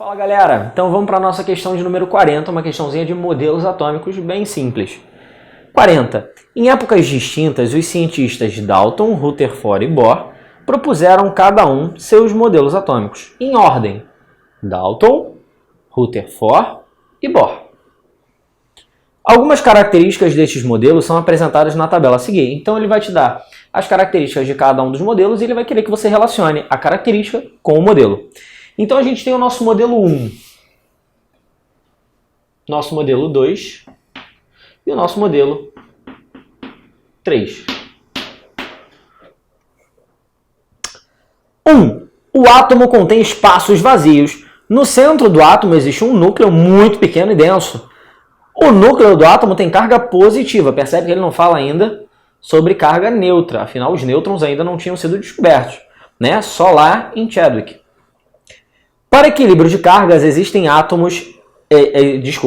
Fala galera, então vamos para a nossa questão de número 40, uma questãozinha de modelos atômicos bem simples. 40. Em épocas distintas, os cientistas Dalton, Rutherford e Bohr propuseram cada um seus modelos atômicos, em ordem: Dalton, Rutherford e Bohr. Algumas características destes modelos são apresentadas na tabela a seguir. Então ele vai te dar as características de cada um dos modelos e ele vai querer que você relacione a característica com o modelo. Então a gente tem o nosso modelo 1, nosso modelo 2 e o nosso modelo 3. 1. O átomo contém espaços vazios. No centro do átomo existe um núcleo muito pequeno e denso. O núcleo do átomo tem carga positiva. Percebe que ele não fala ainda sobre carga neutra. Afinal, os nêutrons ainda não tinham sido descobertos, né? Só lá em Chadwick. Para equilíbrio de cargas, existem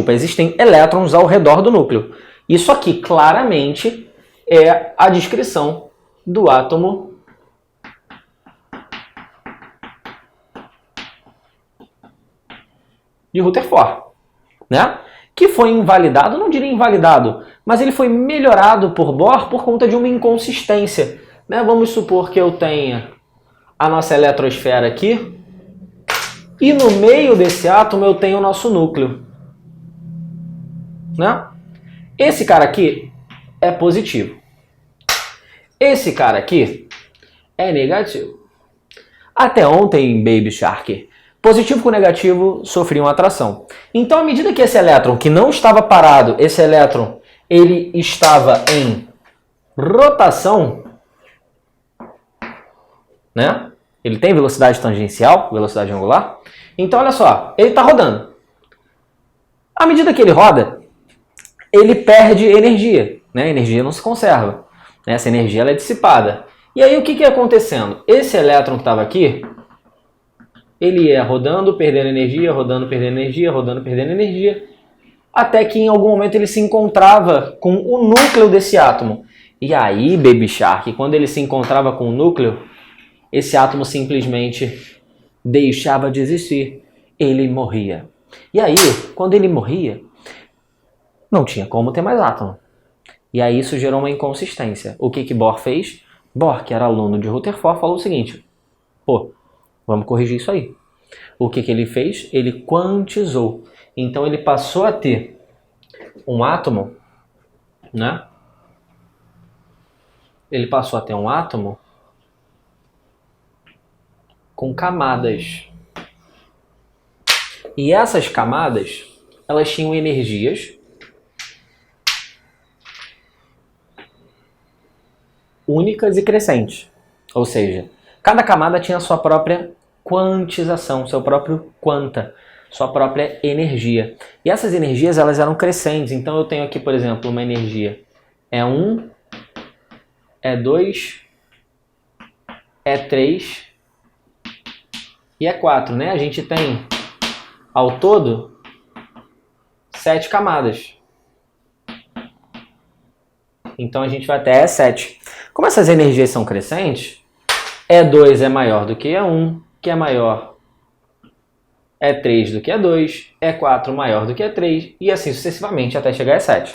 existem elétrons ao redor do núcleo. Isso aqui claramente é a descrição do átomo de Rutherford, né? Que foi invalidado, não diria invalidado, mas ele foi melhorado por Bohr por conta de uma inconsistência, né? Vamos supor que eu tenha a nossa eletrosfera aqui, e no meio desse átomo eu tenho o nosso núcleo, né? Esse cara aqui é positivo. Esse cara aqui é negativo. Até ontem, Baby Shark, positivo com negativo sofriam atração. Então, à medida que esse elétron, que não estava parado, esse elétron, ele estava em rotação, né? Ele tem velocidade tangencial, velocidade angular. Então, olha só, ele está rodando. À medida que ele roda, ele perde energia, né? A energia não se conserva, né? Essa energia ela é dissipada. E aí, o que é acontecendo? Esse elétron que estava aqui, ele ia rodando, perdendo energia, rodando, perdendo energia, rodando, perdendo energia, até que em algum momento ele se encontrava com o núcleo desse átomo. E aí, Baby Shark, quando ele se encontrava com o núcleo, esse átomo simplesmente deixava de existir. Ele morria. E aí, quando ele morria, não tinha como ter mais átomo. E aí isso gerou uma inconsistência. O que Bohr fez? Bohr, que era aluno de Rutherford, falou o seguinte: pô, vamos corrigir isso aí. O que ele fez? Ele quantizou. Então ele passou a ter um átomo, né? Ele passou a ter um átomo com camadas. E essas camadas, elas tinham energias únicas e crescentes. Ou seja, cada camada tinha a sua própria quantização, seu próprio quanta, sua própria energia. E essas energias, elas eram crescentes. Então eu tenho aqui, por exemplo, uma energia E1, E2, E3 e E4, né? A gente tem, ao todo, 7 camadas. Então a gente vai até E7. Como essas energias são crescentes, E2 é maior do que E1, que é maior E3 do que E2, E4 maior do que E3, e assim sucessivamente até chegar a E7.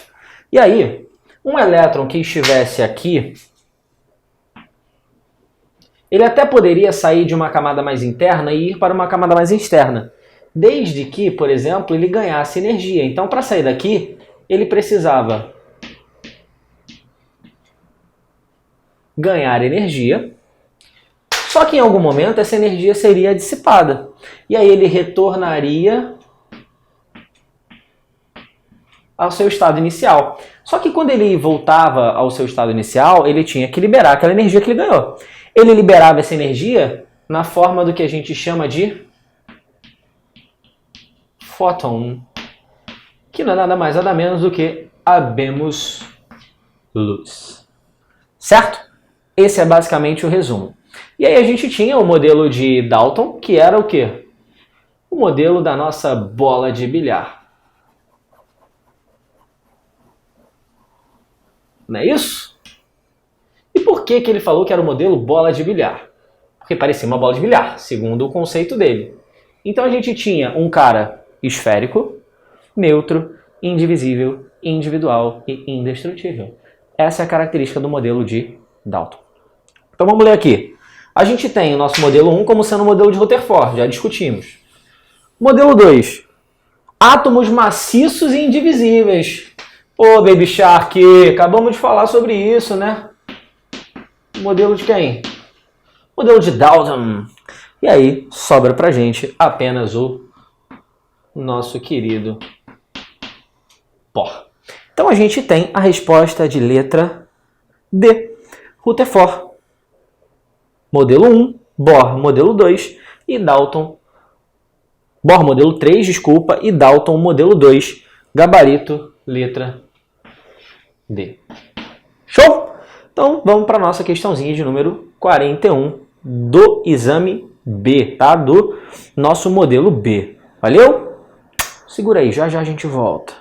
E aí, um elétron que estivesse aqui, ele até poderia sair de uma camada mais interna e ir para uma camada mais externa, desde que, por exemplo, ele ganhasse energia. Então, para sair daqui, ele precisava ganhar energia, só que em algum momento essa energia seria dissipada. E aí ele retornaria ao seu estado inicial. Só que quando ele voltava ao seu estado inicial, ele tinha que liberar aquela energia que ele ganhou. Ele liberava essa energia na forma do que a gente chama de fóton, que não é nada mais nada menos do que habemos luz. Certo? Esse é basicamente o resumo. E aí a gente tinha o modelo de Dalton, que era o quê? O modelo da nossa bola de bilhar. Não é isso? E por que ele falou que era o modelo bola de bilhar? Porque parecia uma bola de bilhar, segundo o conceito dele. Então a gente tinha um cara esférico, neutro, indivisível, individual e indestrutível. Essa é a característica do modelo de Dalton. Então vamos ler aqui. A gente tem o nosso modelo 1 como sendo o modelo de Rutherford, já discutimos. Modelo 2. Átomos maciços e indivisíveis. Ô, Baby Shark, acabamos de falar sobre isso, né? Modelo de quem? Modelo de Dalton. E aí, sobra pra gente apenas o nosso querido Bohr. Então a gente tem a resposta de letra D. Rutherford, modelo 1, Bohr, modelo 2 e Dalton. Bohr, modelo 3, desculpa, e Dalton, modelo 2, gabarito, letra D. Show? Então vamos para a nossa questãozinha de número 41 do exame B, tá? Do nosso modelo B. Valeu? Segura aí, já já a gente volta.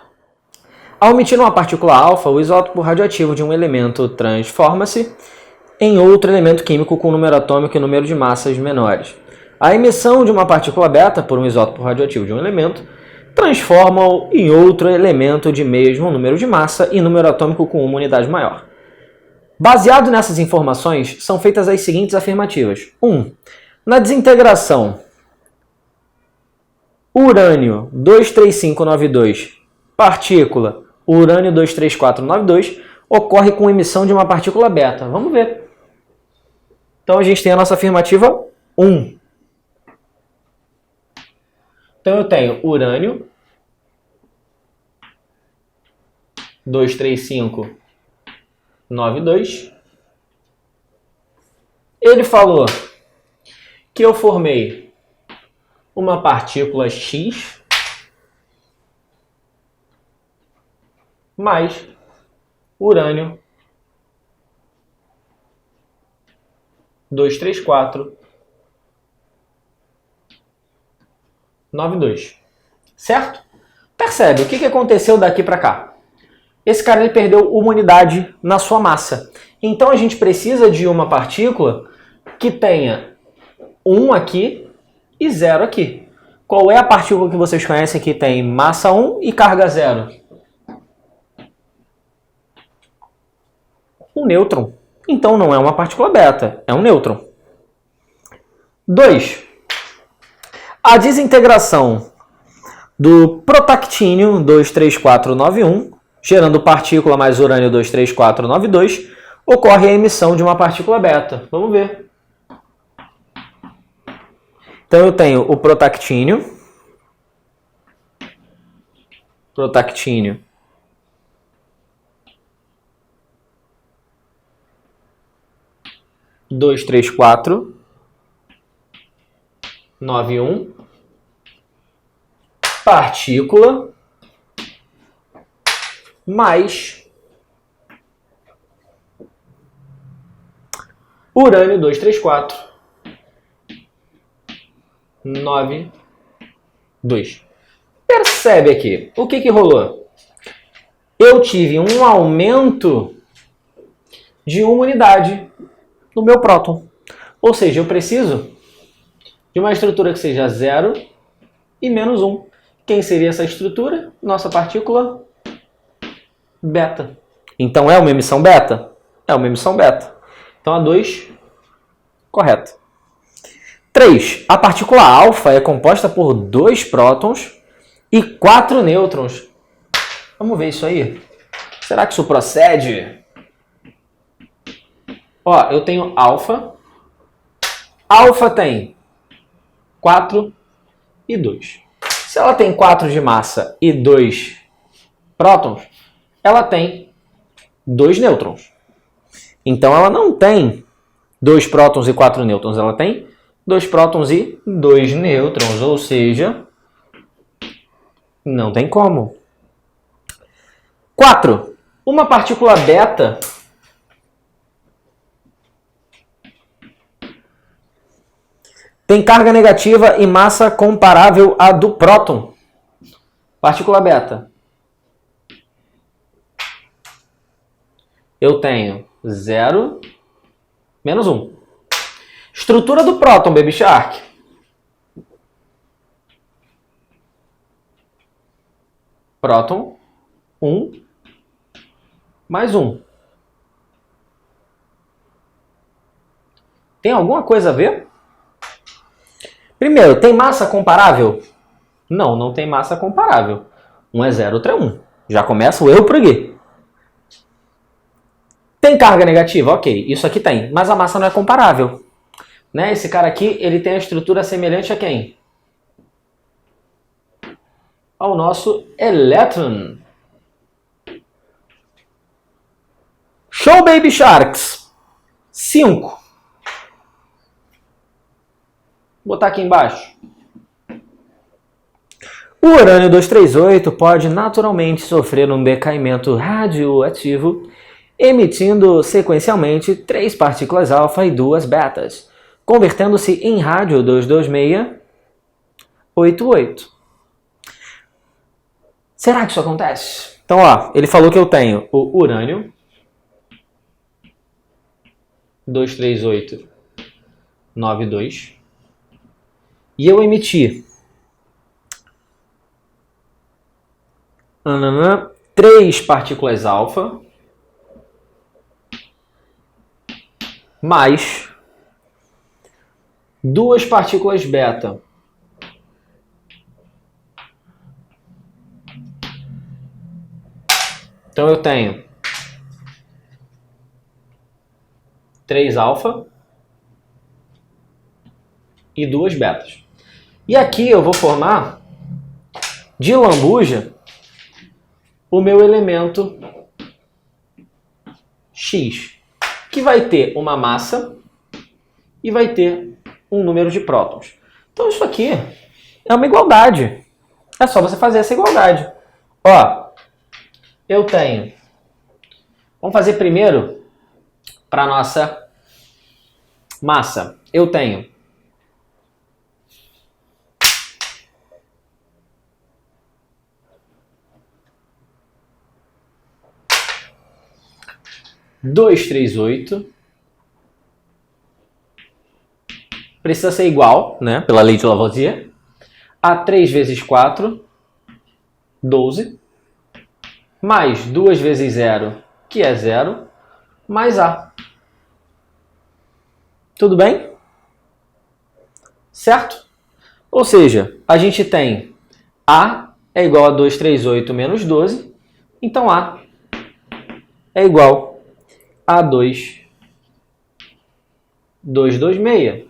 Ao emitir uma partícula alfa, o isótopo radioativo de um elemento transforma-se em outro elemento químico com número atômico e número de massas menores. A emissão de uma partícula beta por um isótopo radioativo de um elemento transforma-o em outro elemento de mesmo número de massa e número atômico com uma unidade maior. Baseado nessas informações, são feitas as seguintes afirmativas. 1. Na desintegração, urânio 23592, partícula urânio 23492, ocorre com emissão de uma partícula beta. Vamos ver. Então a gente tem a nossa afirmativa 1. Então eu tenho urânio 23592. Ele falou que eu formei uma partícula X mais urânio 23492. Certo? Percebe o que aconteceu daqui para cá? Esse cara ele perdeu uma unidade na sua massa. Então a gente precisa de uma partícula que tenha 1 aqui e 0 aqui. Qual é a partícula que vocês conhecem que tem massa 1 e carga 0? Um nêutron. Então não é uma partícula beta, é um nêutron. 2. A desintegração do protactínio 23491, gerando partícula mais urânio 23492, ocorre a emissão de uma partícula beta. Vamos ver. Então eu tenho o protactínio 23491, partícula mais urânio 23492. Percebe aqui, o que rolou? Eu tive um aumento de uma unidade no meu próton. Ou seja, eu preciso de uma estrutura que seja 0 e menos 1. Quem seria essa estrutura? Nossa partícula beta. Então é uma emissão beta? É uma emissão beta. Então a 2, correto. 3. A partícula alfa é composta por 2 prótons e 4 nêutrons. Vamos ver isso aí. Será que isso procede? Ó, eu tenho alfa. Alfa tem 4 e 2. Se ela tem 4 de massa e 2 prótons, ela tem 2 nêutrons. Então ela não tem 2 prótons e 4 nêutrons, ela tem 2 prótons e 2 nêutrons, ou seja, não tem como. 4. Uma partícula beta tem carga negativa e massa comparável à do próton. Partícula beta. Eu tenho 0 menos 1. Estrutura do próton, Baby Shark. próton, 1, mais 1. Tem alguma coisa a ver? Primeiro, tem massa comparável? Não, não tem massa comparável. Um é 0, outro é 1. Já começa o erro por aqui. Tem carga negativa? Ok, isso aqui tem. Mas a massa não é comparável. Né? Esse cara aqui, ele tem a estrutura semelhante a quem? Ao nosso elétron. Show, Baby Sharks! 5. Vou botar aqui embaixo. O urânio 238 pode naturalmente sofrer um decaimento radioativo, emitindo sequencialmente 3 partículas alfa e 2 betas, convertendo-se em rádio 22688. Será que isso acontece? Então, ó, ele falou que eu tenho o urânio 23892 e eu emiti 3 partículas alfa mais 2 partículas beta. Então eu tenho 3 alfa e 2 betas. E aqui eu vou formar de lambuja o meu elemento X, que vai ter uma massa e vai ter um número de prótons. Então isso aqui é uma igualdade. É só você fazer essa igualdade. Ó, eu tenho... Vamos fazer primeiro para a nossa massa. Eu tenho 238 precisa ser igual, né, pela lei de Lavoisier, a 3 vezes 4, 12, mais 2 vezes 0, que é 0, mais A. Tudo bem? Certo? Ou seja, a gente tem A é igual a 238 menos 12, então A é igual a 226.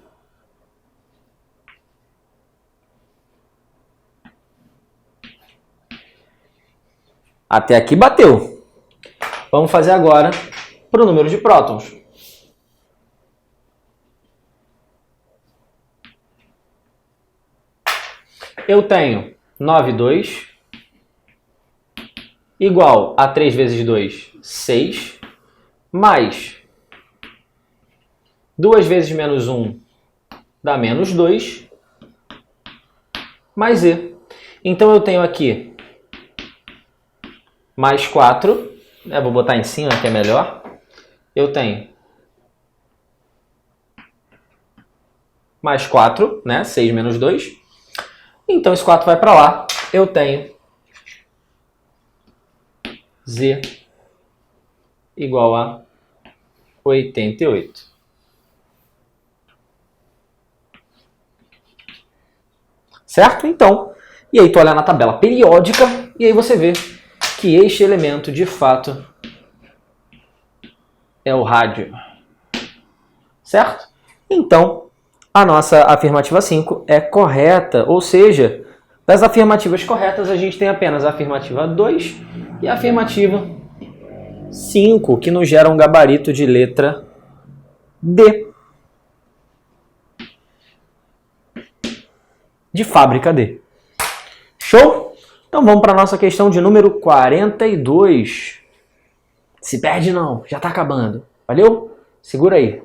Até aqui bateu. Vamos fazer agora para o número de prótons. Eu tenho 92 igual a 3 vezes 2, 6, mais 2 vezes menos 1 dá menos 2, mais E. Então eu tenho aqui mais 4, vou botar em cima que é melhor. Eu tenho mais 4, né? 6 menos 2. Então esse 4 vai para lá. Eu tenho Z igual a 88. Certo? Então, e aí tu olha na tabela periódica e aí você vê que este elemento de fato é o rádio. Certo? Então, a nossa afirmativa 5 é correta, ou seja, das afirmativas corretas a gente tem apenas a afirmativa 2 e a afirmativa 5, que nos gera um gabarito de letra D. De fábrica D. Show? Então vamos para a nossa questão de número 42. Se perde não, já está acabando. Valeu? Segura aí.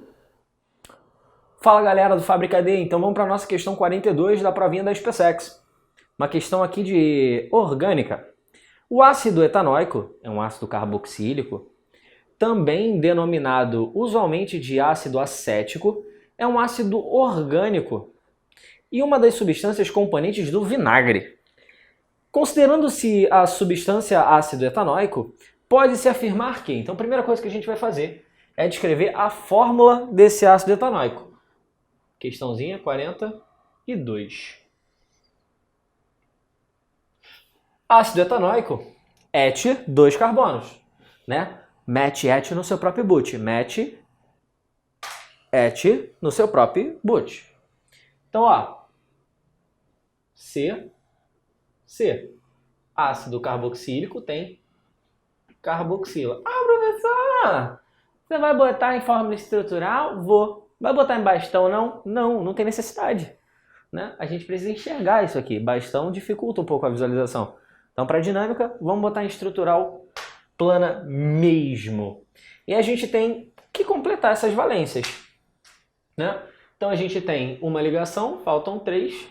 Fala galera do Fábrica D, então vamos para a nossa questão 42 da provinha da SpaceX. Uma questão aqui de orgânica. O ácido etanóico é um ácido carboxílico, também denominado usualmente de ácido acético, é um ácido orgânico e uma das substâncias componentes do vinagre. Considerando-se a substância ácido etanóico, pode-se afirmar que, então a primeira coisa que a gente vai fazer é descrever a fórmula desse ácido etanóico. Questãozinha 42. Ácido etanóico, et, 2 carbonos, né? Mete et no seu próprio boot. Mete et no seu próprio boot. Então, ó, C. Ácido carboxílico tem carboxila. Ah, professor, você vai botar em fórmula estrutural? Vou. Vai botar em bastão, não? Não tem necessidade. Né? A gente precisa enxergar isso aqui. Bastão dificulta um pouco a visualização. Então, para a dinâmica, vamos botar em estrutural plana mesmo. E a gente tem que completar essas valências. Né? Então, a gente tem uma ligação, faltam 3,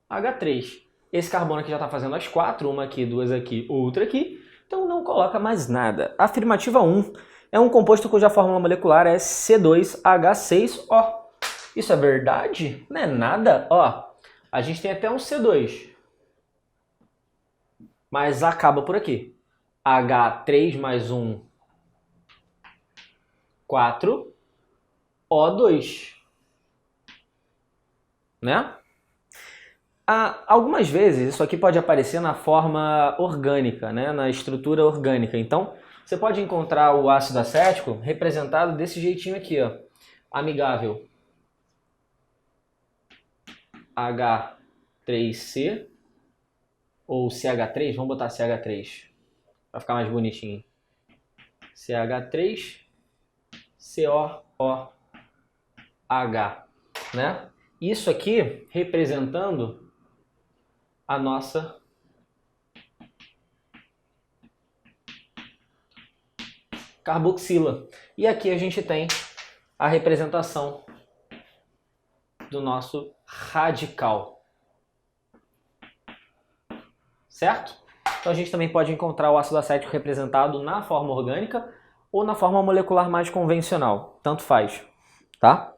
H3. Esse carbono aqui já está fazendo as 4, uma aqui, 2 aqui, outra aqui. Então, não coloca mais nada. Afirmativa 1 é um composto cuja fórmula molecular é C2H6O. Isso é verdade? Não é nada? Ó, a gente tem até um C2. Mas acaba por aqui. H3 mais 1, 4, O2. Né? Algumas vezes isso aqui pode aparecer na forma orgânica, né? Na estrutura orgânica. Então, você pode encontrar o ácido acético representado desse jeitinho aqui, ó. Amigável. H3C ou CH3, vamos botar CH3 para ficar mais bonitinho. CH3 COOH, né? Isso aqui representando a nossa carboxila. E aqui a gente tem a representação do nosso radical. Certo? Então a gente também pode encontrar o ácido acético representado na forma orgânica ou na forma molecular mais convencional. Tanto faz, tá?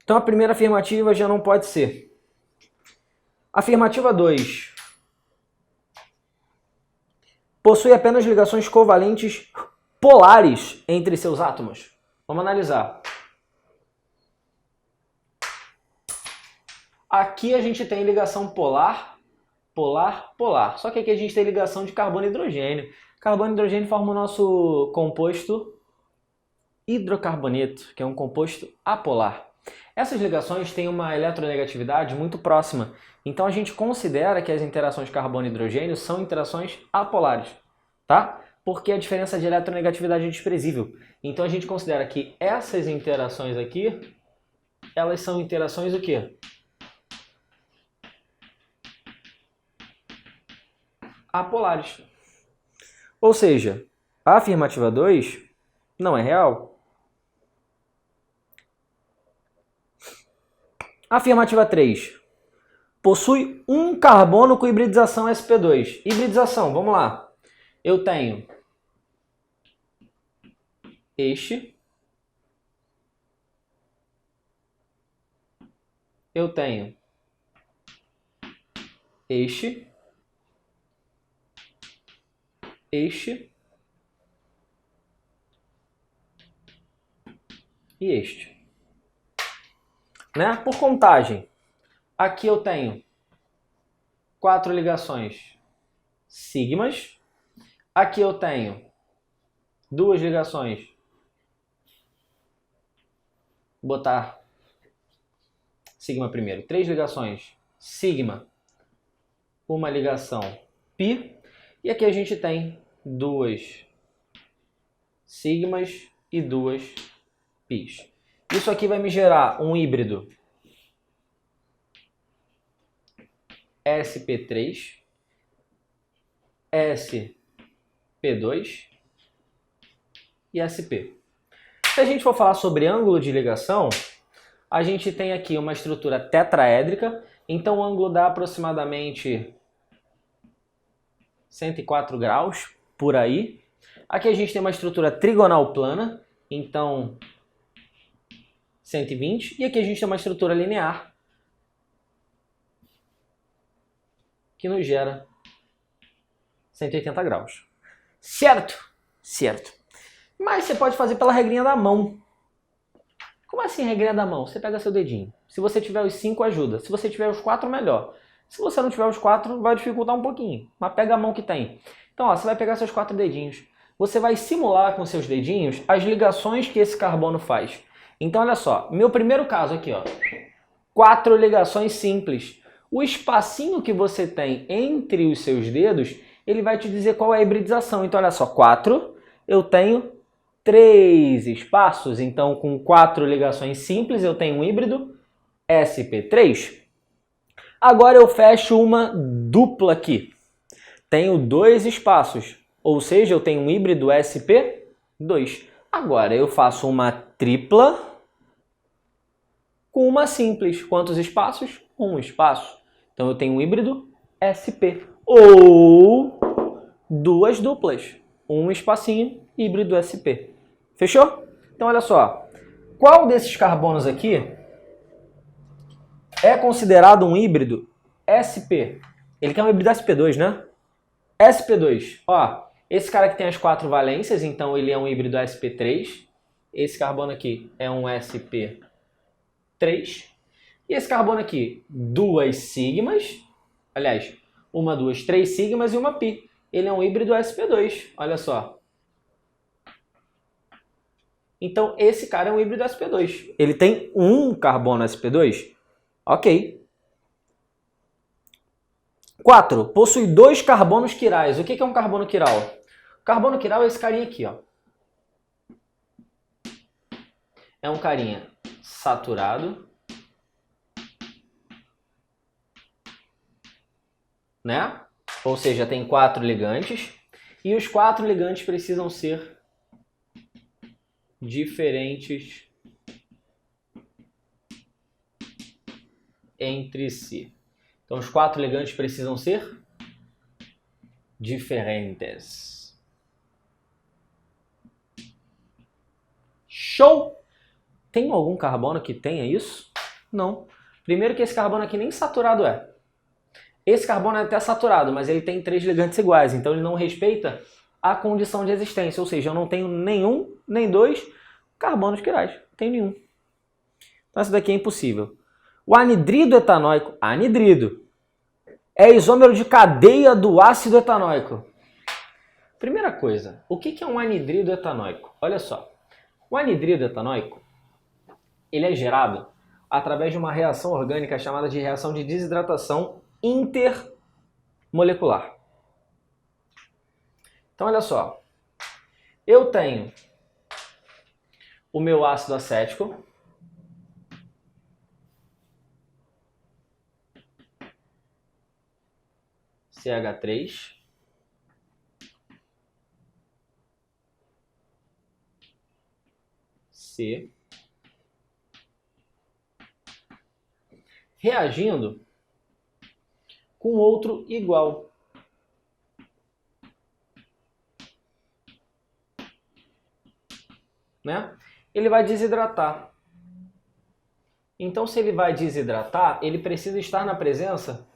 Então a primeira afirmativa já não pode ser. Afirmativa 2. Possui apenas ligações covalentes polares entre seus átomos. Vamos analisar. Aqui a gente tem ligação polar, polar, polar. Só que aqui a gente tem ligação de carbono e hidrogênio. Carbono e hidrogênio formam o nosso composto hidrocarboneto, que é um composto apolar. Essas ligações têm uma eletronegatividade muito próxima. Então a gente considera que as interações carbono e hidrogênio são interações apolares, tá? Porque a diferença de eletronegatividade é desprezível. Então a gente considera que essas interações aqui, elas são interações o quê? Apolares. Ou seja, a afirmativa 2 não é real. Afirmativa 3. Possui um carbono com hibridização sp2. Hibridização, vamos lá. Eu tenho este. Eu tenho este. Este e este. Né? Por contagem, aqui eu tenho 4 ligações sigmas. Aqui eu tenho 2 ligações. Vou botar sigma primeiro. 3 ligações sigma. Uma ligação pi. E aqui a gente tem 2 sigmas e 2 pis. Isso aqui vai me gerar um híbrido sp3, sp2 e sp. Se a gente for falar sobre ângulo de ligação, a gente tem aqui uma estrutura tetraédrica, então o ângulo dá aproximadamente 104 graus, por aí. Aqui a gente tem uma estrutura trigonal plana, então 120. E aqui a gente tem uma estrutura linear, que nos gera 180 graus. Certo? Certo. Mas você pode fazer pela regrinha da mão. Como assim regrinha da mão? Você pega seu dedinho. Se você tiver os 5, ajuda. Se você tiver os 4, melhor. Se você não tiver os 4, vai dificultar um pouquinho. Mas pega a mão que tem. Então, ó, você vai pegar seus 4 dedinhos. Você vai simular com seus dedinhos as ligações que esse carbono faz. Então, olha só. Meu primeiro caso aqui, ó. 4 ligações simples. O espacinho que você tem entre os seus dedos, ele vai te dizer qual é a hibridização. Então, olha só. 4, eu tenho 3 espaços. Então, com 4 ligações simples, eu tenho um híbrido sp3. Agora eu fecho uma dupla aqui. Tenho 2 espaços. Ou seja, eu tenho um híbrido sp2. Agora eu faço uma tripla com uma simples. Quantos espaços? Um espaço. Então eu tenho um híbrido sp. Ou 2 duplas. Um espacinho, híbrido sp. Fechou? Então olha só. Qual desses carbonos aqui é considerado um híbrido sp? Ele quer um híbrido sp2, né? sp2. Ó, esse cara aqui tem as 4 valências, então ele é um híbrido sp3. Esse carbono aqui é um sp3. E esse carbono aqui, 2 sigmas. Aliás, 1, 2, 3 sigmas e uma pi. Ele é um híbrido sp2. Olha só. Então, esse cara é um híbrido sp2. Ele tem um carbono sp2? Ok. 4. Possui 2 carbonos quirais. O que é um carbono quiral? O carbono quiral é esse carinha aqui, ó. É um carinha saturado, né? Ou seja, tem 4 ligantes. E os 4 ligantes precisam ser diferentes entre si. Então, os 4 ligantes precisam ser diferentes. Show! Tem algum carbono que tenha isso? Não. Primeiro que esse carbono aqui nem saturado é. Esse carbono é até saturado, mas ele tem 3 ligantes iguais, então ele não respeita a condição de existência, ou seja, eu não tenho nenhum, nem 2 carbonos quirais. Não tenho nenhum. Então, isso daqui é impossível. O anidrido etanóico, anidrido, é isômero de cadeia do ácido etanóico. Primeira coisa, o que é um anidrido etanóico? Olha só, o anidrido etanóico, ele é gerado através de uma reação orgânica chamada de reação de desidratação intermolecular. Então, olha só, eu tenho o meu ácido acético, CH3, C, reagindo com outro igual. Né? Ele vai desidratar. Então, se ele vai desidratar, ele precisa estar na presença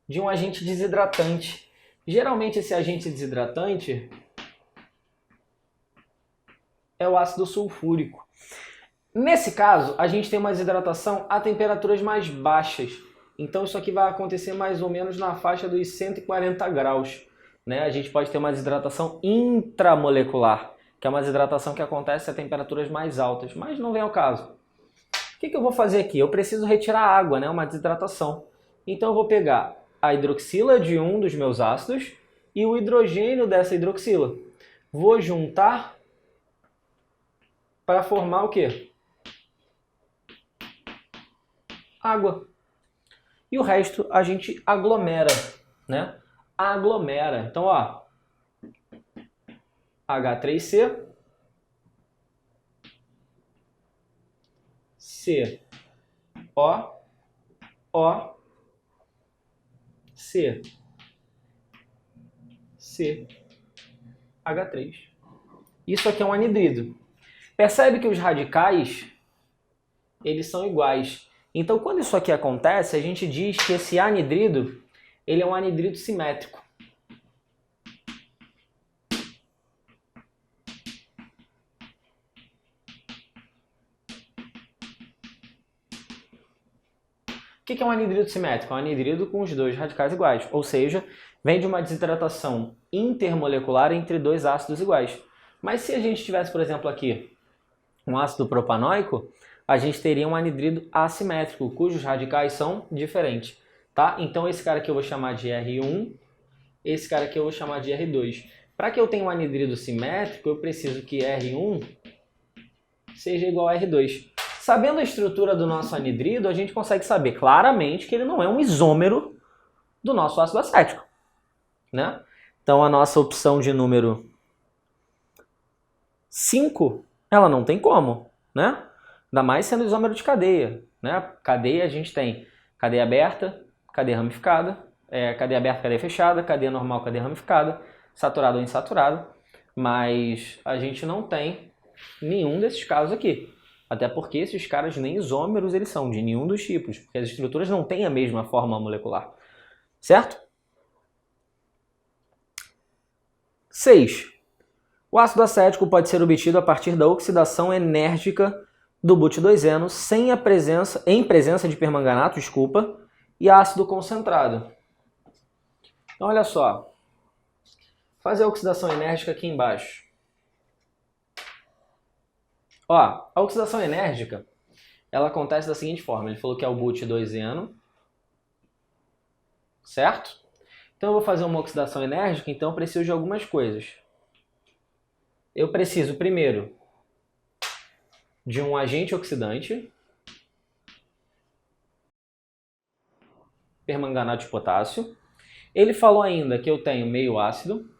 de um agente desidratante. Geralmente, esse agente desidratante é o ácido sulfúrico. Nesse caso, a gente tem uma desidratação a temperaturas mais baixas. Então, isso aqui vai acontecer mais ou menos na faixa dos 140 graus. Né? A gente pode ter uma desidratação intramolecular, que é uma desidratação que acontece a temperaturas mais altas, mas não vem ao caso. O que eu vou fazer aqui? Eu preciso retirar água, né? Uma desidratação. Então eu vou pegar a hidroxila de um dos meus ácidos e o hidrogênio dessa hidroxila. Vou juntar para formar o quê? Água. E o resto a gente aglomera, né? Aglomera. Então, ó, H3C, C, O, C, C, H3. Isso aqui é um anidrido. Percebe que os radicais, eles são iguais. Então, quando isso aqui acontece, a gente diz que esse anidrido ele é um anidrido simétrico. O que é um anidrido simétrico? É um anidrido com os dois radicais iguais, ou seja, vem de uma desidratação intermolecular entre dois ácidos iguais. Mas se a gente tivesse, por exemplo, aqui um ácido propanóico, a gente teria um anidrido assimétrico, cujos radicais são diferentes. Tá? Então esse cara aqui eu vou chamar de R1, esse cara aqui eu vou chamar de R2. Para que eu tenha um anidrido simétrico, eu preciso que R1 seja igual a R2. Sabendo a estrutura do nosso anidrido, a gente consegue saber claramente que ele não é um isômero do nosso ácido acético, né? Então a nossa opção de número 5, ela não tem como, né? Ainda mais sendo isômero de cadeia, né? Cadeia a gente tem cadeia aberta, cadeia ramificada, cadeia aberta, cadeia fechada, cadeia normal, cadeia ramificada, saturado ou insaturado, mas a gente não tem nenhum desses casos aqui. Até porque esses caras nem isômeros eles são, de nenhum dos tipos, porque as estruturas não têm a mesma forma molecular. Certo? 6. O ácido acético pode ser obtido a partir da oxidação enérgica do but2eno em presença de permanganato, e ácido concentrado. Então, olha só. Fazer a oxidação enérgica aqui embaixo. Ó, a oxidação enérgica, ela acontece da seguinte forma. Ele falou que é o but2eno, certo? Então eu vou fazer uma oxidação enérgica, então eu preciso de algumas coisas. Eu preciso, primeiro, de um agente oxidante, permanganato de potássio. Ele falou ainda que eu tenho meio ácido.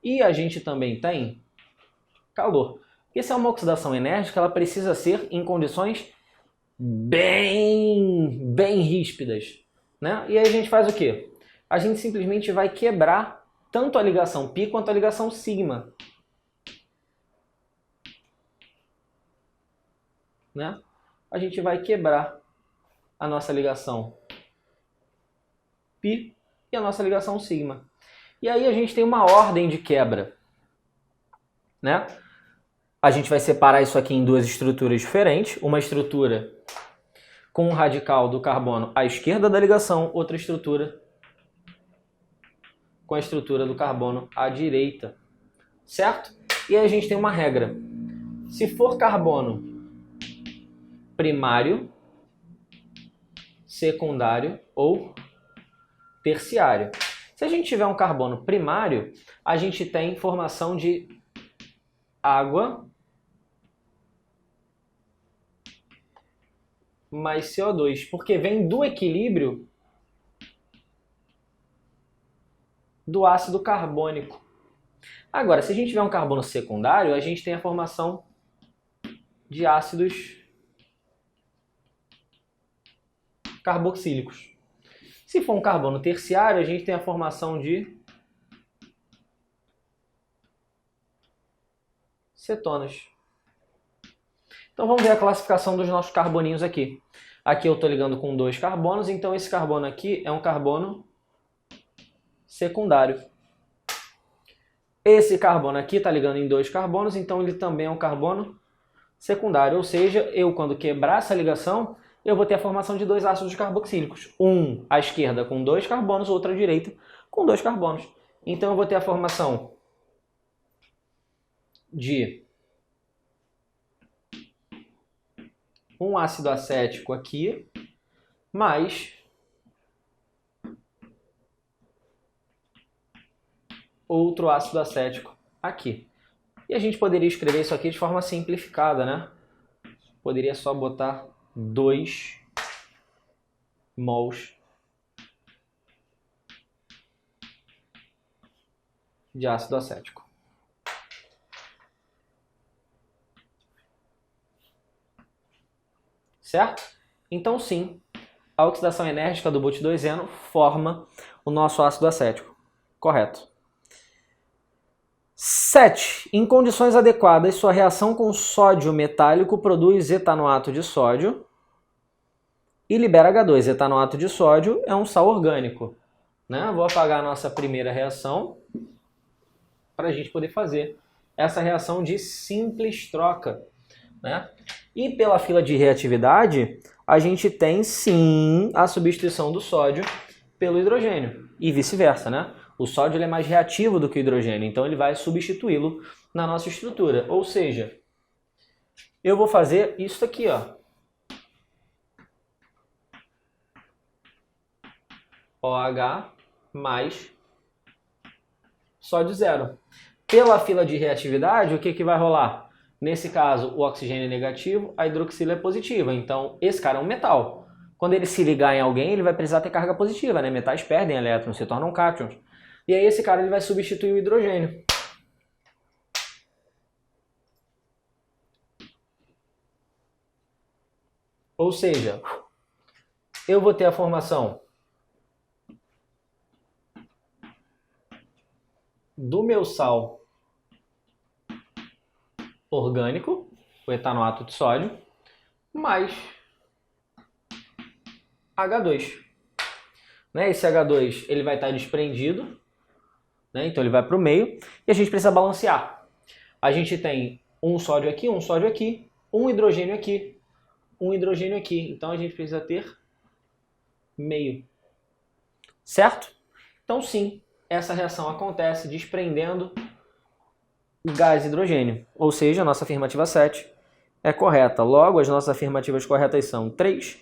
E a gente também tem calor. Porque se é uma oxidação enérgica, ela precisa ser em condições bem ríspidas, né? E aí a gente faz o quê? A gente simplesmente vai quebrar tanto a ligação π quanto a ligação sigma, né? A gente vai quebrar a nossa ligação π e a nossa ligação sigma. E aí a gente tem uma ordem de quebra, né? A gente vai separar isso aqui em duas estruturas diferentes. Uma estrutura com o radical do carbono à esquerda da ligação, outra estrutura com a estrutura do carbono à direita, certo? E aí a gente tem uma regra. Se for carbono primário, secundário ou terciário. Se a gente tiver um carbono primário, a gente tem formação de água mais CO2, porque vem do equilíbrio do ácido carbônico. Agora, se a gente tiver um carbono secundário, a gente tem a formação de ácidos carboxílicos. Se for um carbono terciário, a gente tem a formação de cetonas. Então vamos ver a classificação dos nossos carboninhos aqui. Aqui eu estou ligando com 2 carbonos, então esse carbono aqui é um carbono secundário. Esse carbono aqui está ligando em 2 carbonos, então ele também é um carbono secundário. Ou seja, eu quando quebrar essa ligação, eu vou ter a formação de 2 ácidos carboxílicos. Um à esquerda com 2 carbonos, outro à direita com 2 carbonos. Então eu vou ter a formação de um ácido acético aqui, mais outro ácido acético aqui. E a gente poderia escrever isso aqui de forma simplificada, né? Poderia só botar 2 mols de ácido acético. Certo? Então sim, a oxidação enérgica do but2eno forma o nosso ácido acético. Correto. 7. Em condições adequadas, sua reação com sódio metálico produz etanoato de sódio e libera H2. Etanoato de sódio é um sal orgânico. Né? Vou apagar a nossa primeira reação para a gente poder fazer essa reação de simples troca. Né? E pela fila de reatividade, a gente tem sim a substituição do sódio pelo hidrogênio e vice-versa, né? O sódio ele é mais reativo do que o hidrogênio, então ele vai substituí-lo na nossa estrutura. Ou seja, eu vou fazer isso aqui, ó. OH mais sódio zero. Pela fila de reatividade, o que, que vai rolar? Nesse caso, o oxigênio é negativo, a hidroxila é positiva. Então, esse cara é um metal. Quando ele se ligar em alguém, ele vai precisar ter carga positiva, né? Metais perdem elétrons, se tornam cátions. E aí esse cara ele vai substituir o hidrogênio. Ou seja, eu vou ter a formação do meu sal orgânico, o etanoato de sódio, mais H2. Né? Esse H2 ele vai estar desprendido, né? Então ele vai para o meio e a gente precisa balancear. A gente tem um sódio aqui, um hidrogênio aqui, um hidrogênio aqui. Então a gente precisa ter meio. Certo? Então sim, essa reação acontece desprendendo gás hidrogênio. Ou seja, a nossa afirmativa 7 é correta. Logo, as nossas afirmativas corretas são 3,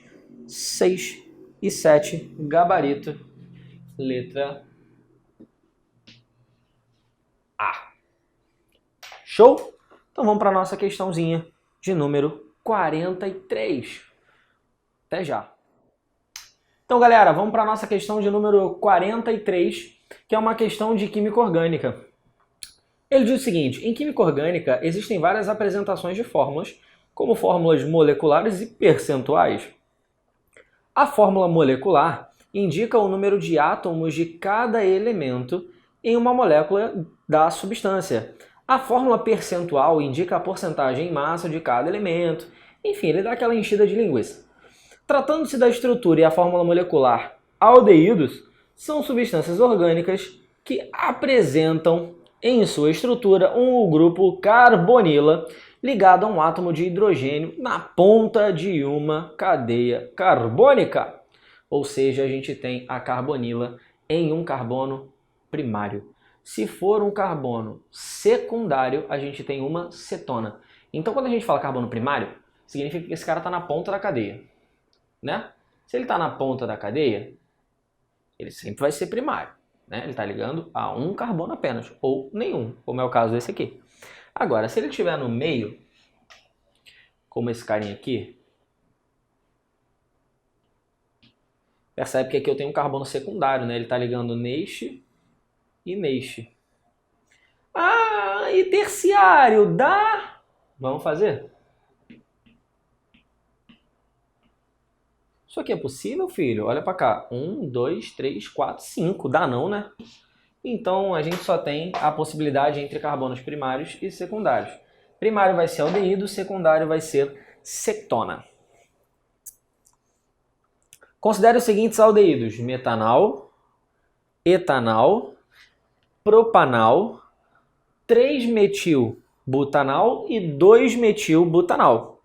6 e 7. Gabarito, letra A. Show? Então vamos para a nossa questãozinha de número 43. Até já. Então, galera, vamos para a nossa questão de número 43, que é uma questão de química orgânica. Ele diz o seguinte: em química orgânica existem várias apresentações de fórmulas, como fórmulas moleculares e percentuais. A fórmula molecular indica o número de átomos de cada elemento em uma molécula da substância. A fórmula percentual indica a porcentagem em massa de cada elemento. Enfim, ele dá aquela enchida de linguiça. Tratando-se da estrutura e a fórmula molecular, aldeídos são substâncias orgânicas que apresentam em sua estrutura um grupo carbonila ligado a um átomo de hidrogênio na ponta de uma cadeia carbônica. Ou seja, a gente tem a carbonila em um carbono primário. Se for um carbono secundário, a gente tem uma cetona. Então, quando a gente fala carbono primário, significa que esse cara está na ponta da cadeia. Né? Se ele está na ponta da cadeia, ele sempre vai ser primário. Né? Ele está ligando a um carbono apenas, ou nenhum, como é o caso desse aqui. Agora, se ele estiver no meio, como esse carinha aqui, percebe que aqui eu tenho um carbono secundário, né? Ele está ligando neste e neste. Ah, e terciário dá? Vamos fazer? Isso aqui é possível, filho? Olha para cá. 1, 2, 3, 4, 5. Dá não, né? Então, a gente só tem a possibilidade entre carbonos primários e secundários. Primário vai ser aldeído, secundário vai ser cetona. Considere os seguintes aldeídos: metanal, etanal, propanal, 3-metil-butanal e 2-metil-butanal.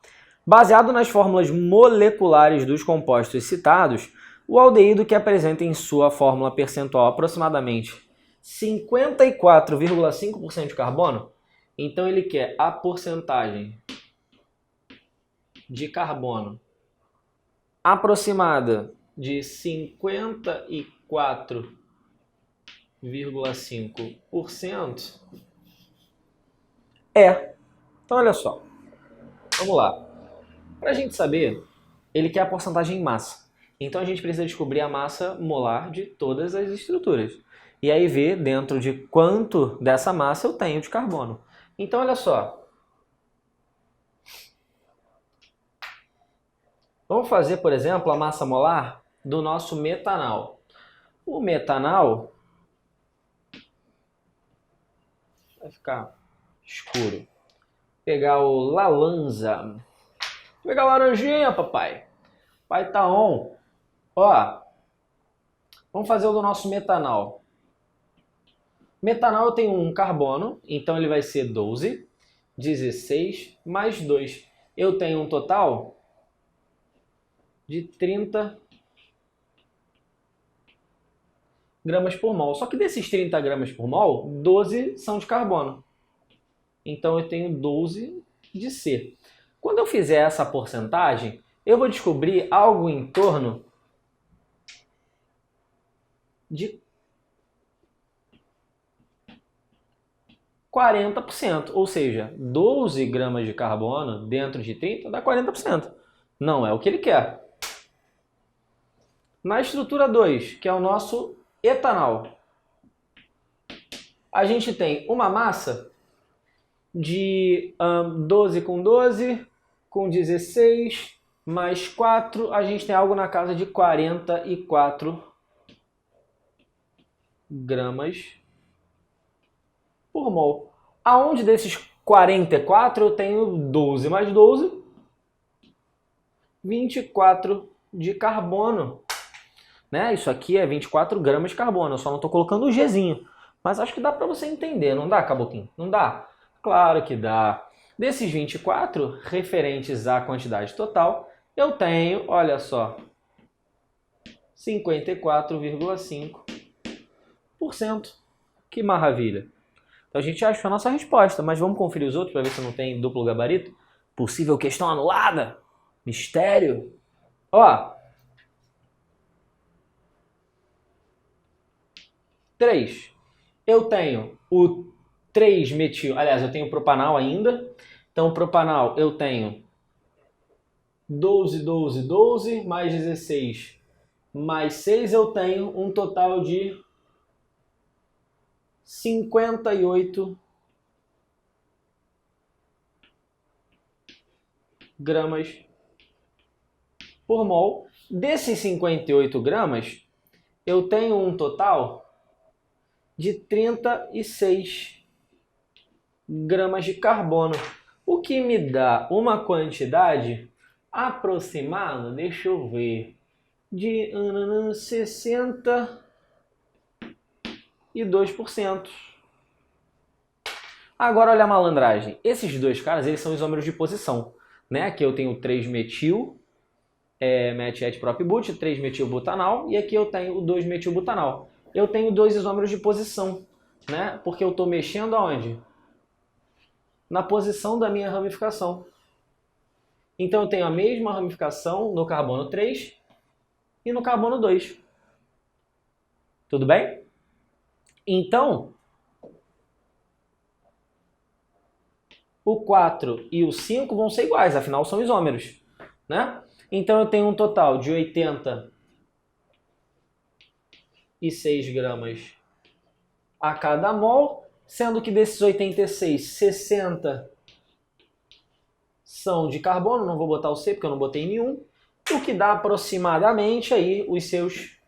Baseado nas fórmulas moleculares dos compostos citados, o aldeído que apresenta em sua fórmula percentual aproximadamente 54,5% de carbono, então ele quer a porcentagem de carbono aproximada de 54,5%. Então olha só, vamos lá. Para a gente saber, ele quer a porcentagem em massa. Então a gente precisa descobrir a massa molar de todas as estruturas. E aí ver dentro de quanto dessa massa eu tenho de carbono. Então olha só. Vamos fazer, por exemplo, a massa molar do nosso metanal. O metanal vai ficar escuro. Vou pegar o Lalanza. Vou pegar a laranjinha, papai. vai estar on. Ó, vamos fazer o do nosso metanol. Metanol eu tenho um carbono, então ele vai ser 12, 16 mais 2. Eu tenho um total de 30 gramas por mol. Só que desses 30 gramas por mol, 12 são de carbono. Então eu tenho 12 de C. Quando eu fizer essa porcentagem, eu vou descobrir algo em torno de 40%. Ou seja, 12 gramas de carbono dentro de 30 dá 40%. Não é o que ele quer. Na estrutura 2, que é o nosso etanol, a gente tem uma massa de 12 com 12, com 16, mais 4, a gente tem algo na casa de 44 gramas por mol. Aonde desses 44 eu tenho 12 mais 12, 24 de carbono. Né? Isso aqui é 24 gramas de carbono, eu só não estou colocando o Gzinho. Mas acho que dá para você entender, não dá, Caboquinho? Não dá? Claro que dá. Desses 24, referentes à quantidade total, eu tenho, olha só, 54,5%. Que maravilha! Então a gente achou a nossa resposta, mas vamos conferir os outros para ver se não tem duplo gabarito? Possível questão anulada? Mistério? Ó, 3. Eu tenho o 3-metil, aliás, eu tenho o propanal ainda. Então, o propanal eu tenho 12, 12, 12, mais 16, mais 6, eu tenho um total de 58 gramas por mol. Desses 58 gramas, eu tenho um total de 36 gramas de carbono, o que me dá uma quantidade aproximada, deixa eu ver, de 62%. Agora olha a malandragem. Esses dois caras, eles são isômeros de posição. Né? Aqui eu tenho 3-metil, met-et-prop-but, 3-metilbutanal, e aqui eu tenho o 2-metilbutanal. Eu tenho dois isômeros de posição, né? Porque eu estou mexendo aonde? Na posição da minha ramificação. Então eu tenho a mesma ramificação no carbono 3 e no carbono 2. Tudo bem? Então, o 4 e o 5 vão ser iguais, afinal são isômeros, né? Então eu tenho um total de 86 gramas a cada mol, sendo que desses 86, 60 são de carbono, não vou botar o C porque eu não botei nenhum, o que dá aproximadamente aí os seus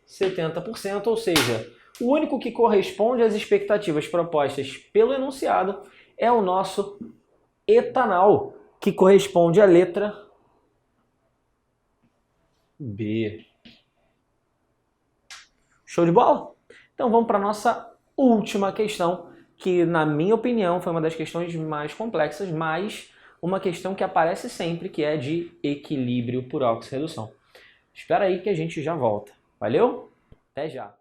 70%, ou seja, o único que corresponde às expectativas propostas pelo enunciado é o nosso etanol, que corresponde à letra B. Show de bola? Então vamos para a nossa última questão, que na minha opinião foi uma das questões mais complexas, mas uma questão que aparece sempre, que é de equilíbrio por oxirredução. Espera aí que a gente já volta. Valeu? Até já!